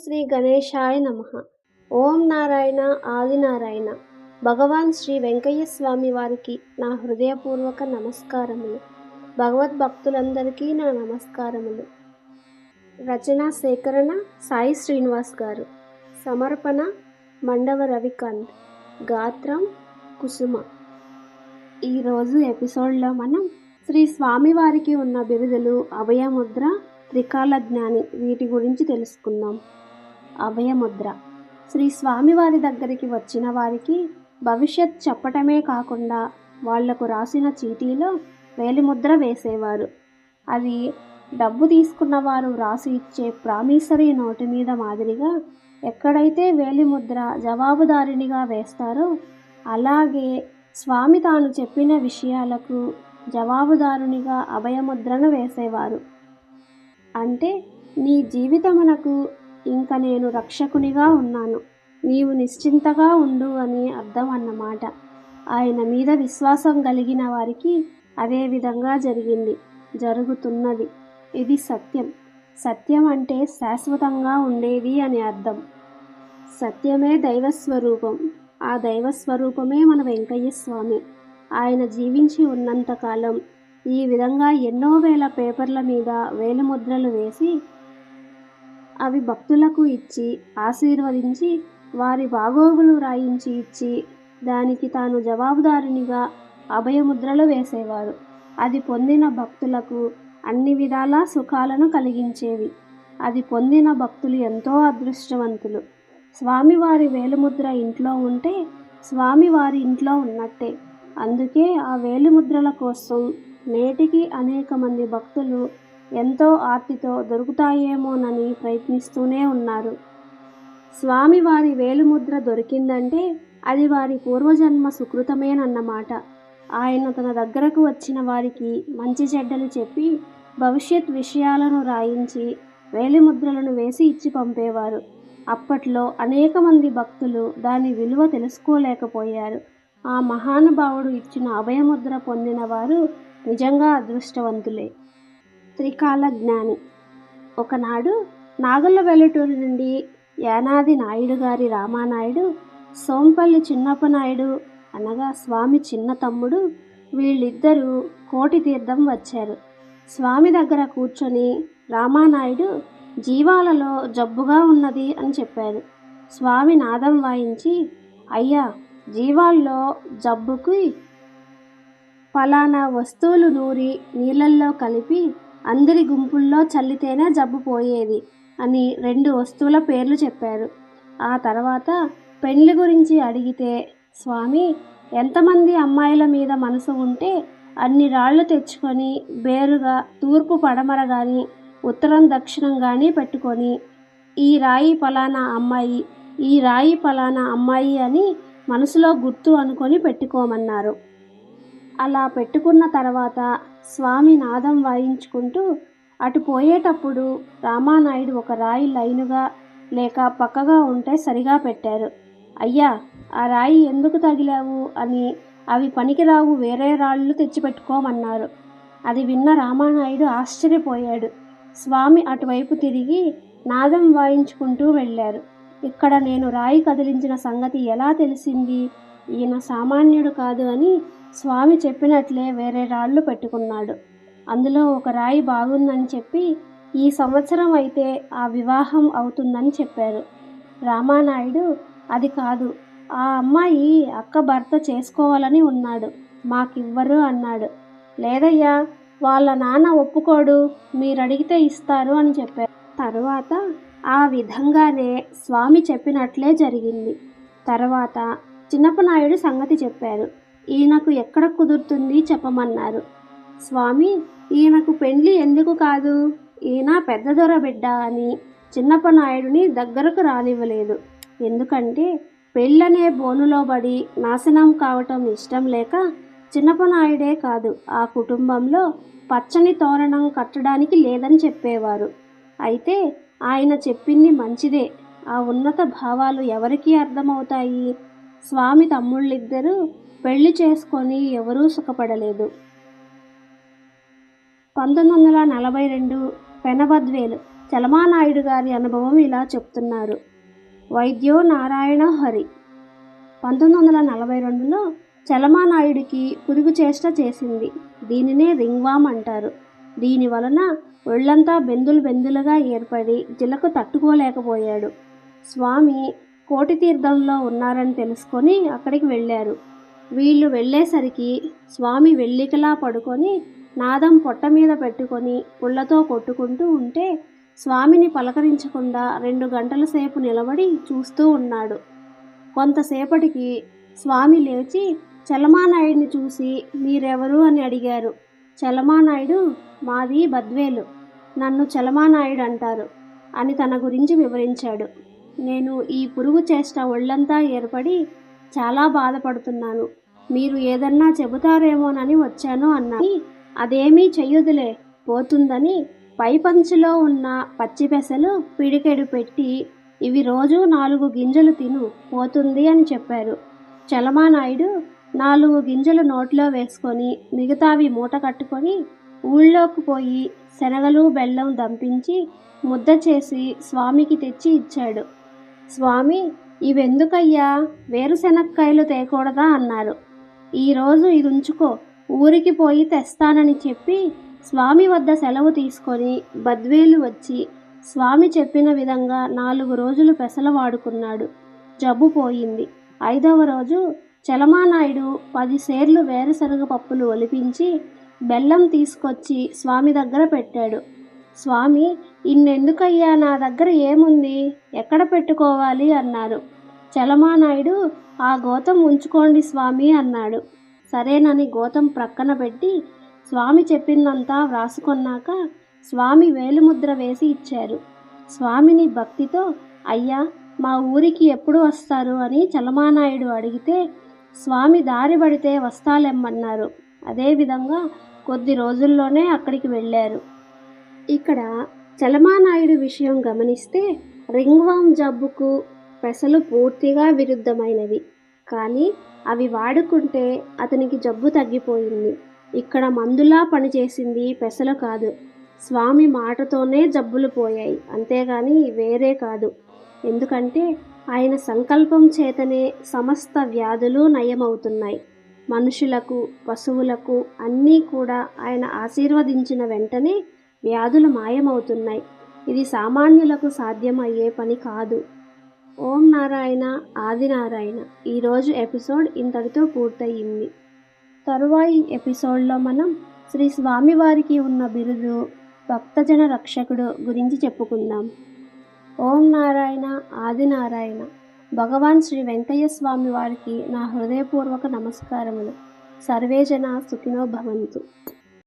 శ్రీ గణేశాయ నమః. ఓం నారాయణ ఆదినారాయణ. భగవాన్ శ్రీ వెంకయ్య స్వామి వారికి నా హృదయపూర్వక నమస్కారములు. భగవద్భక్తులందరికీ నా నమస్కారములు. రచనా సేకరణ సాయి శ్రీనివాస్ గారు. సమర్పణ మండవ రవికాంత్. గాత్రం కుసుమ. ఈరోజు ఎపిసోడ్లో మనం శ్రీ స్వామివారికి ఉన్న బిరుదులు అభయముద్ర, త్రికాల జ్ఞాని, వీటి గురించి తెలుసుకుందాం. అభయముద్ర. శ్రీ స్వామివారి దగ్గరికి వచ్చిన వారికి భవిష్యత్ చెప్పటమే కాకుండా వాళ్లకు రాసిన చీటీలో వేలిముద్ర వేసేవారు. అది డబ్బు తీసుకున్న వారు వ్రాసి ఇచ్చే ప్రామిసరీ నోటు మీద మాదిరిగా ఎక్కడైతే వేలిముద్ర జవాబుదారినిగా వేస్తారో అలాగే స్వామి తాను చెప్పిన విషయాలకు జవాబుదారునిగా అభయముద్రను వేసేవారు. అంటే నీ జీవితమునకు ఇంక నేను రక్షకునిగా ఉన్నాను, నీవు నిశ్చింతగా ఉండు అని అర్థం అన్నమాట. ఆయన మీద విశ్వాసం కలిగిన వారికి అదే విధంగా జరిగింది, జరుగుతున్నది. ఇది సత్యం. సత్యం అంటే శాశ్వతంగా ఉండేది అని అర్థం. సత్యమే దైవస్వరూపం. ఆ దైవస్వరూపమే మన వెంకయ్య స్వామి. ఆయన జీవించి ఉన్నంతకాలం ఈ విధంగా ఎన్నో వేల పేపర్ల మీద వేలిముద్రలు వేసి అవి భక్తులకు ఇచ్చి ఆశీర్వదించి వారి బాగోగులు రాయించి ఇచ్చి దానికి తాను జవాబుదారునిగా అభయముద్రలు వేసేవారు. అది పొందిన భక్తులకు అన్ని విధాలా సుఖాలను కలిగించేవి. అది పొందిన భక్తులు ఎంతో అదృష్టవంతులు. స్వామివారి వేలిముద్ర ఇంట్లో ఉంటే స్వామివారి ఇంట్లో ఉన్నట్టే. అందుకే ఆ వేలిముద్రల కోసం నేటికి అనేక మంది భక్తులు ఎంతో ఆర్తితో దొరుకుతాయేమోనని ప్రయత్నిస్తూనే ఉన్నారు. స్వామివారి వేలిముద్ర దొరికిందంటే అది వారి పూర్వజన్మ సుకృతమేనన్నమాట. ఆయన తన దగ్గరకు వచ్చిన వారికి మంచి చెడ్డలు చెప్పి భవిష్యత్ విషయాలను రాయించి వేలిముద్రలను వేసి ఇచ్చి పంపేవారు. అప్పట్లో అనేక మంది భక్తులు దాని విలువ తెలుసుకోలేకపోయారు. ఆ మహానుభావుడు ఇచ్చిన అభయముద్ర పొందిన వారు నిజంగా అదృష్టవంతులే. త్రికాల జ్ఞాని. ఒకనాడు నాగళ్ళ వెల్లటూరు నుండి యానాది నాయుడు గారి రామానాయుడు, సోంపల్లి చిన్నప్పనాయుడు అనగా స్వామి చిన్న తమ్ముడు, వీళ్ళిద్దరూ కోటి తీర్థం వచ్చారు. స్వామి దగ్గర కూర్చొని రామానాయుడు జీవాలలో జబ్బుగా ఉన్నది అని చెప్పారు. స్వామి నాదం వాయించి, అయ్యా, జీవాల్లో జబ్బుకి ఫలానా వస్తువులు నూరి నీళ్ళల్లో కలిపి అందరి గుంపుల్లో చల్లితేనే జబ్బు పోయేది అని 2 వస్తువుల పేర్లు చెప్పారు. ఆ తర్వాత పెళ్లి గురించి అడిగితే, స్వామి ఎంతమంది అమ్మాయిల మీద మనసు ఉంటే అన్ని రాళ్ళు తెచ్చుకొని బేరుగా తూర్పు పడమర కానీ ఉత్తరం దక్షిణం కానీ పెట్టుకొని ఈ రాయి ఫలానా అమ్మాయి, ఈ రాయి ఫలానా అమ్మాయి అని మనసులో గుర్తు అనుకొని పెట్టుకోమన్నారు. అలా పెట్టుకున్న తర్వాత స్వామి నాదం వాయించుకుంటూ అటు పోయేటప్పుడు రామానాయుడు ఒక రాయి లైనుగా లేక పక్కగా ఉంటే సరిగా పెట్టారు. అయ్యా, ఆ రాయి ఎందుకు తగిలావు అని, అవి పనికిరావు, వేరే రాళ్ళు తెచ్చిపెట్టుకోమన్నారు. అది విన్న రామానాయుడు ఆశ్చర్యపోయాడు. స్వామి అటువైపు తిరిగి నాదం వాయించుకుంటూ వెళ్ళారు. ఇక్కడ నేను రాయి కదిలించిన సంగతి ఎలా తెలిసింది? ఈయన సామాన్యుడు కాదు అని స్వామి చెప్పినట్లే వేరే రాళ్ళు పెట్టుకున్నాడు. అందులో ఒక రాయి బాగుందని చెప్పి ఈ సంవత్సరం అయితే ఆ వివాహం అవుతుందని చెప్పారు. రామానాయుడు, అది కాదు, ఆ అమ్మాయి అక్క భర్త చేసుకోవాలని ఉన్నాడు, మాకివ్వరు అన్నాడు. లేదయ్యా, వాళ్ళ నాన్న ఒప్పుకోడు, మీరడిగితే ఇస్తారు అని చెప్పారు. తరువాత ఆ విధంగానే స్వామి చెప్పినట్లే జరిగింది. తర్వాత చిన్నప్పనాయుడు సంగతి చెప్పారు. ఈయనకు ఎక్కడ కుదురుతుంది చెప్పమన్నారు. స్వామి, ఈయనకు పెండ్లి ఎందుకు కాదు, ఈయన పెద్ద దొర బిడ్డ అని చిన్నప్పనాయుడిని దగ్గరకు రానివ్వలేదు. ఎందుకంటే పెళ్ళనే బోనులో పడి నాశనం కావటం ఇష్టం లేక చిన్నప్పనాయుడే కాదు, ఆ కుటుంబంలో పచ్చని తోరణం కట్టడానికి లేదని చెప్పేవారు. అయితే ఆయన చెప్పింది మంచిదే. ఆ ఉన్నత భావాలు ఎవరికి అర్థమవుతాయి? స్వామి తమ్ముళ్ళిద్దరూ పెళ్లి చేసుకొని ఎవరూ సుఖపడలేదు. 1942 పెనబద్వేలు చలమానాయుడు గారి అనుభవం ఇలా చెప్తున్నారు. వైద్యో నారాయణ హరి. 1942లో చలమానాయుడికి పురుగు చేష్ట చేసింది. దీనినే రింగ్వామ్ అంటారు. దీని వలన ఒళ్ళంతా బెందులుగా ఏర్పడి జిలకు తట్టుకోలేకపోయాడు. స్వామి కోటి తీర్థంలో ఉన్నారని తెలుసుకొని అక్కడికి వెళ్ళారు. వీళ్ళు వెళ్ళేసరికి స్వామి వెల్లికలా పడుకొని నాదం పొట్ట మీద పెట్టుకొని పుళ్ళతో కొట్టుకుంటూ ఉంటే స్వామిని పలకరించకుండా 2 గంటల సేపు నిలబడి చూస్తూ ఉన్నాడు. కొంతసేపటికి స్వామి లేచి చలమానాయుడిని చూసి మీరెవరు అని అడిగారు. చలమానాయుడు మాది బద్వేలు, నన్ను చలమానాయుడు అంటారు అని తన గురించి వివరించాడు. నేను ఈ పురుగు చేష్ట ఒళ్ళంతా ఏర్పడి చాలా బాధపడుతున్నాను, మీరు ఏదన్నా చెబుతారేమోనని వచ్చాను అన్నాను. అదేమీ చెయ్యదులే, పోతుందని పైపంచులో ఉన్న పచ్చిపెసలు పిడికెడు పెట్టి ఇవి రోజు 4 గింజలు తిను, పోతుంది అని చెప్పారు. చలమానాయుడు 4 గింజలు నోట్లో వేసుకొని మిగతావి మూట కట్టుకొని ఊళ్ళోకి పోయి శనగలు బెల్లం దంపించి ముద్ద చేసి స్వామికి తెచ్చి ఇచ్చాడు. స్వామి ఇవెందుకయ్యా, వేరుశెనక్కాయలు తేకూడదా అన్నారు. ఈరోజు ఇది ఉంచుకో, ఊరికి పోయి తెస్తానని చెప్పి స్వామి వద్ద సెలవు తీసుకొని బద్వేలు వచ్చి స్వామి చెప్పిన విధంగా 4 రోజులు పెసలు వాడుకున్నాడు. జబ్బు పోయింది. 5వ రోజు చలమానాయుడు 10 సేర్లు వేరుశనగ పప్పులు ఒలిపించి బెల్లం తీసుకొచ్చి స్వామి దగ్గర పెట్టాడు. స్వామి ఇన్నెందుకయ్యా, నా దగ్గర ఏముంది, ఎక్కడ పెట్టుకోవాలి అన్నారు. చలమానాయుడు ఆ గోతం ఉంచుకోండి స్వామి అన్నాడు. సరేనని గోతం ప్రక్కన పెట్టి స్వామి చెప్పిందంతా వ్రాసుకొన్నాక స్వామి వేలిముద్ర వేసి ఇచ్చారు. స్వామిని భక్తితో అయ్యా మా ఊరికి ఎప్పుడు వస్తారు అని చలమానాయుడు అడిగితే స్వామి దారి పడితే వస్తాలెమ్మన్నారు. అదేవిధంగా కొద్ది రోజుల్లోనే అక్కడికి వెళ్ళారు. ఇక్కడ చలమానాయుడు విషయం గమనిస్తే రింగ్వామ్ జబ్బుకు పెసలు పూర్తిగా విరుద్ధమైనవి, కానీ అవి వాడుకుంటే అతనికి జబ్బు తగ్గిపోయింది. ఇక్కడ మందులా పనిచేసింది పెసలు కాదు, స్వామి మాటతోనే జబ్బులు పోయాయి, అంతేగాని వేరే కాదు. ఎందుకంటే ఆయన సంకల్పం చేతనే సమస్త వ్యాధులు నయమవుతున్నాయి. మనుషులకు పశువులకు అన్నీ కూడా ఆయన ఆశీర్వదించిన వెంటనే వ్యాధులు మాయమవుతున్నాయి. ఇది సామాన్యులకు సాధ్యమయ్యే పని కాదు. ఓం నారాయణ ఆదినారాయణ. ఈరోజు ఎపిసోడ్ ఇంతటితో పూర్తయింది. తరువాయి ఎపిసోడ్లో మనం శ్రీ స్వామివారికి ఉన్న బిరుదు భక్తజన రక్షకుడు గురించి చెప్పుకుందాం. ఓం నారాయణ ఆదినారాయణ. భగవాన్ శ్రీ వెంకయ్య స్వామి వారికి నా హృదయపూర్వక నమస్కారములు. సర్వేజన సుఖినో భవంతు.